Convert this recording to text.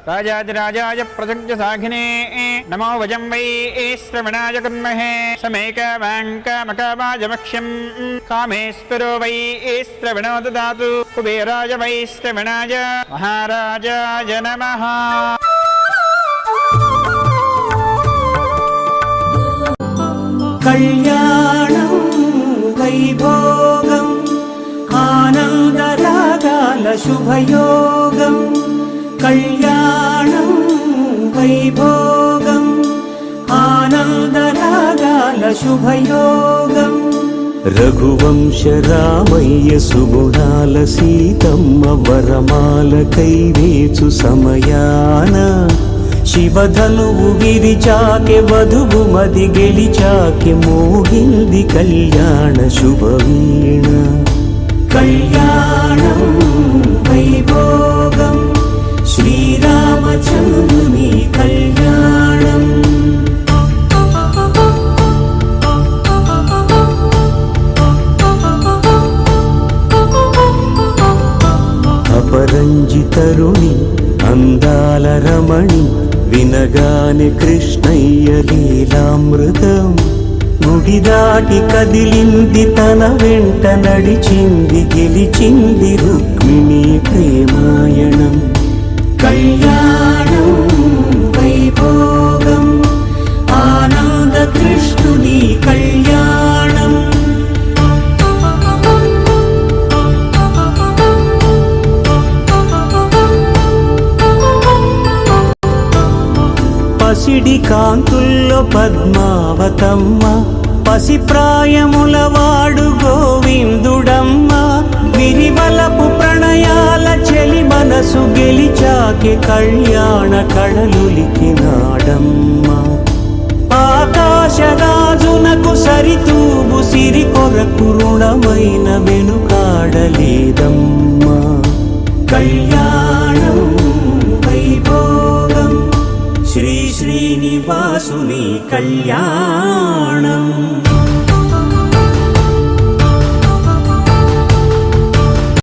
राजाधिराजाय प्रसज्य साघिने नमो वजं वै श्रवणाय कुर्महे समेकवाङ्कामकावाजमक्ष्यं कामेश्वरो वै श्रवणो ददातु कुबेराय वै श्रवणाय महाराजाय नमः। कल्याणं वैभोगम् आनन्दरागाल शुभयोगम् कल्याणं वैभोगम् आनन्दरागाल शुभयोगम् रघुवंश रामय्य सुगुणाल सीतम्म वरमाल कैवेचु समयान शिवधनुవు విరిచాకే వధువు మది గెలిచాకే మోగింది కళ్యాణ శుభవీణ కళ్యాణం వైభోగం శ్రీరామచంద్రుని కళ్యాణం అపరంజి తరుణి అందాల రమణి వినగానే కృష్ణయ్య లీలామృతం గుడి దాటి కదిలింది తన వెంట నడిచింది గెలిచింది రుక్మిణి ప్రేమాయణం కళ్యాణం వైభోగం ఆనంద కృష్ణుని కళ్యాణం పసిడి కాంతుల్లో పద్మావతమ్మ పసిప్రాయముల వాడు గోవిందుడమ్మ విరివలపు ప్రణయాల చెలి మనసు గెలిచాకే కళ్యాణ కళలులికినాడమ్మ ఆకాశరాజునకు సరితూబు సిరి కొరకు రుణమైన వెనుకాడలేదమ్మా కళ్యాణం వైభోగం శ్రీ శ్రీనివాసుని కళ్యాణం।